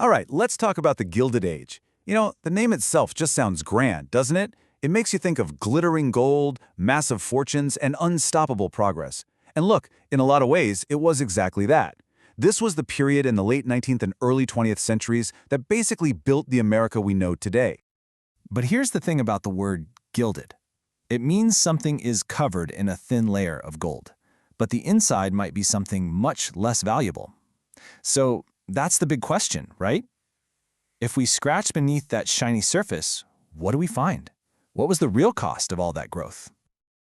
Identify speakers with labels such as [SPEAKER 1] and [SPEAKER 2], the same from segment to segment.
[SPEAKER 1] All right, let's talk about the Gilded Age. The name itself just sounds grand, doesn't it? It makes you think of glittering gold, massive fortunes, and unstoppable progress. And look, in a lot of ways, it was exactly that. This was the period in the late 19th and early 20th centuries that basically built the America we know today.
[SPEAKER 2] But here's the thing about the word gilded. It means something is covered in a thin layer of gold, but the inside might be something much less valuable. So that's the big question, right? If we scratch beneath that shiny surface, what do we find? What was the real cost of all that growth?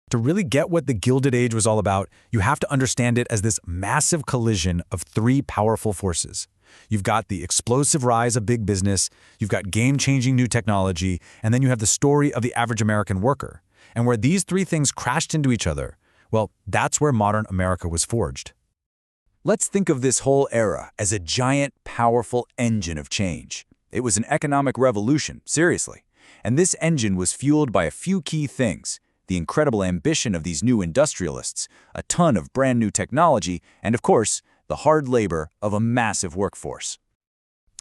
[SPEAKER 3] To really get what the Gilded Age was all about, you have to understand it as this massive collision of three powerful forces. You've got the explosive rise of big business, you've got game-changing new technology, and then you have the story of the average American worker. And where these three things crashed into each other, well, that's where modern America was forged.
[SPEAKER 1] Let's think of this whole era as a giant, powerful engine of change. It was an economic revolution, seriously. And this engine was fueled by a few key things: the incredible ambition of these new industrialists, a ton of brand new technology, and of course, the hard labor of a massive workforce.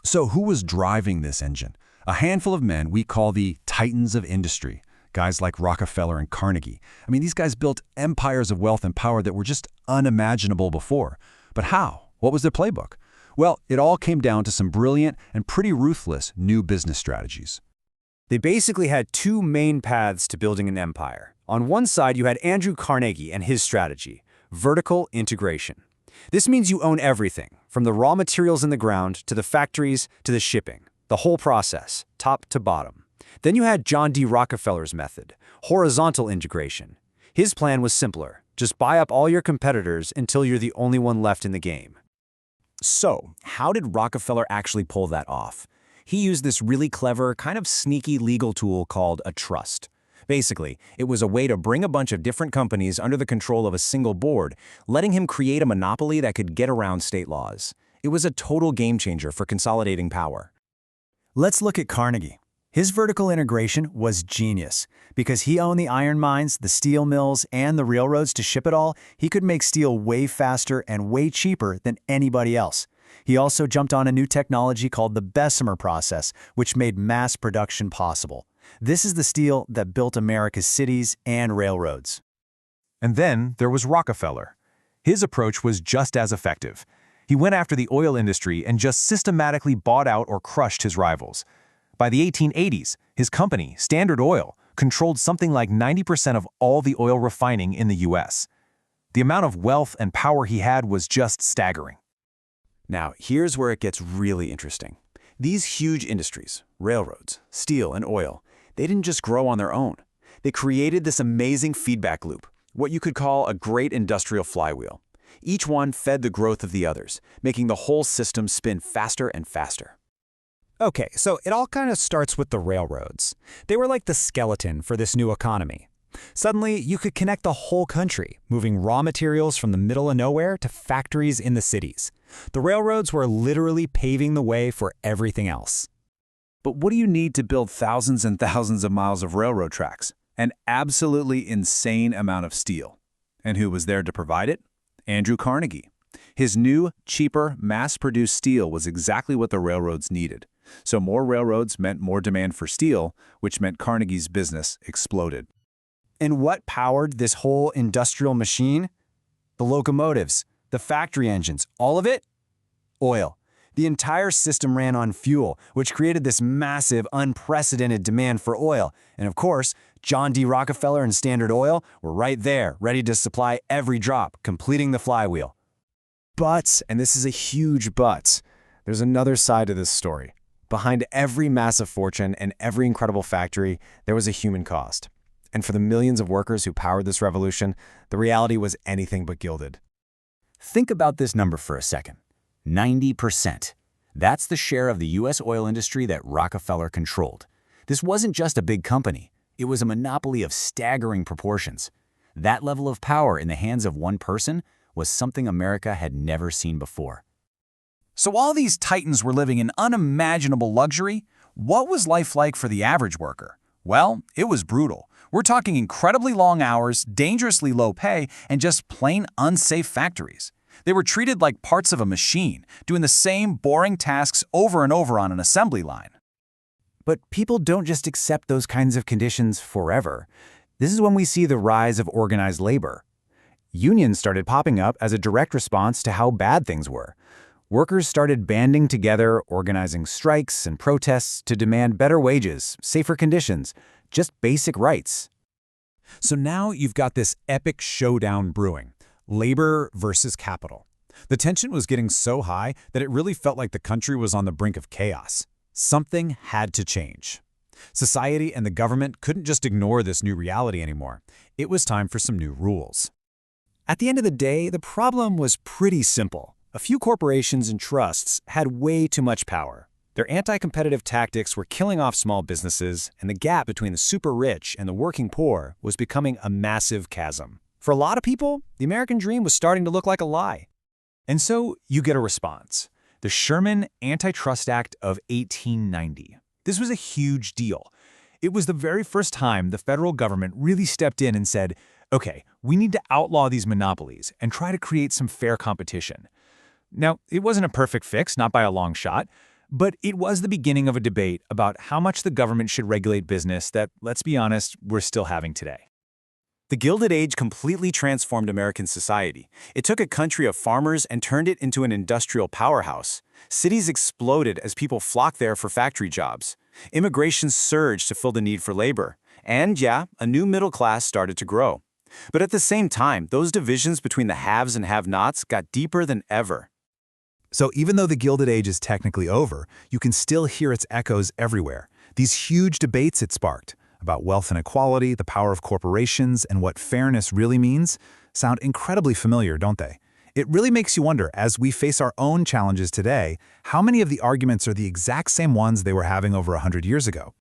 [SPEAKER 4] So who was driving this engine? A handful of men we call the titans of industry. Guys like Rockefeller and Carnegie. These guys built empires of wealth and power that were just unimaginable before. But how? What was their playbook? Well, it all came down to some brilliant and pretty ruthless new business strategies.
[SPEAKER 5] They basically had two main paths to building an empire. On one side, you had Andrew Carnegie and his strategy, vertical integration. This means you own everything, from the raw materials in the ground to the factories to the shipping, the whole process, top to bottom. Then you had John D. Rockefeller's method, horizontal integration. His plan was simpler. Just buy up all your competitors until you're the only one left in the game.
[SPEAKER 6] So, how did Rockefeller actually pull that off? He used this really clever, kind of sneaky legal tool called a trust. Basically, it was a way to bring a bunch of different companies under the control of a single board, letting him create a monopoly that could get around state laws. It was a total game changer for consolidating power.
[SPEAKER 2] Let's look at Carnegie. His vertical integration was genius. Because he owned the iron mines, the steel mills, and the railroads to ship it all, he could make steel way faster and way cheaper than anybody else. He also jumped on a new technology called the Bessemer process, which made mass production possible. This is the steel that built America's cities and railroads.
[SPEAKER 7] And then there was Rockefeller. His approach was just as effective. He went after the oil industry and just systematically bought out or crushed his rivals. By the 1880s, his company, Standard Oil, controlled something like 90% of all the oil refining in the U.S. The amount of wealth and power he had was just staggering.
[SPEAKER 1] Now, here's where it gets really interesting. These huge industries, railroads, steel, and oil, they didn't just grow on their own. They created this amazing feedback loop, what you could call a great industrial flywheel. Each one fed the growth of the others, making the whole system spin faster and faster.
[SPEAKER 5] Okay, so it all kind of starts with the railroads. They were like the skeleton for this new economy. Suddenly, you could connect the whole country, moving raw materials from the middle of nowhere to factories in the cities. The railroads were literally paving the way for everything else.
[SPEAKER 1] But what do you need to build thousands and thousands of miles of railroad tracks? An absolutely insane amount of steel. And who was there to provide it? Andrew Carnegie. His new, cheaper, mass-produced steel was exactly what the railroads needed. So more railroads meant more demand for steel, which meant Carnegie's business exploded.
[SPEAKER 5] And what powered this whole industrial machine? The locomotives, the factory engines, all of it? Oil. The entire system ran on fuel, which created this massive, unprecedented demand for oil. And of course, John D. Rockefeller and Standard Oil were right there, ready to supply every drop, completing the flywheel. But, and this is a huge but, there's another side to this story. Behind every massive fortune and every incredible factory, there was a human cost. And for the millions of workers who powered this revolution, the reality was anything but gilded.
[SPEAKER 6] Think about this number for a second. 90%. That's the share of the U.S. oil industry that Rockefeller controlled. This wasn't just a big company. It was a monopoly of staggering proportions. That level of power in the hands of one person was something America had never seen before.
[SPEAKER 2] So while these titans were living in unimaginable luxury, what was life like for the average worker? Well, it was brutal. We're talking incredibly long hours, dangerously low pay, and just plain unsafe factories.
[SPEAKER 3] They were treated like parts of a machine, doing the same boring tasks over and over on an assembly line.
[SPEAKER 2] But people don't just accept those kinds of conditions forever. This is when we see the rise of organized labor. Unions started popping up as a direct response to how bad things were. Workers started banding together, organizing strikes and protests to demand better wages, safer conditions, just basic rights.
[SPEAKER 3] So now you've got this epic showdown brewing, labor versus capital. The tension was getting so high that it really felt like the country was on the brink of chaos. Something had to change. Society and the government couldn't just ignore this new reality anymore. It was time for some new rules.
[SPEAKER 2] At the end of the day, the problem was pretty simple. A few corporations and trusts had way too much power. Their anti-competitive tactics were killing off small businesses, and the gap between the super rich and the working poor was becoming a massive chasm. For a lot of people, the American dream was starting to look like a lie.
[SPEAKER 3] And so you get a response. The Sherman Antitrust Act of 1890. This was a huge deal. It was the very first time the federal government really stepped in and said, okay, we need to outlaw these monopolies and try to create some fair competition. Now, it wasn't a perfect fix, not by a long shot, but it was the beginning of a debate about how much the government should regulate business that, let's be honest, we're still having today.
[SPEAKER 6] The Gilded Age completely transformed American society. It took a country of farmers and turned it into an industrial powerhouse. Cities exploded as people flocked there for factory jobs. Immigration surged to fill the need for labor. And yeah, a new middle class started to grow. But at the same time, those divisions between the haves and have-nots got deeper than ever.
[SPEAKER 3] So even though the Gilded Age is technically over, you can still hear its echoes everywhere. These huge debates it sparked about wealth inequality, the power of corporations, and what fairness really means sound incredibly familiar, don't they? It really makes you wonder, as we face our own challenges today, how many of the arguments are the exact same ones they were having over 100 years ago?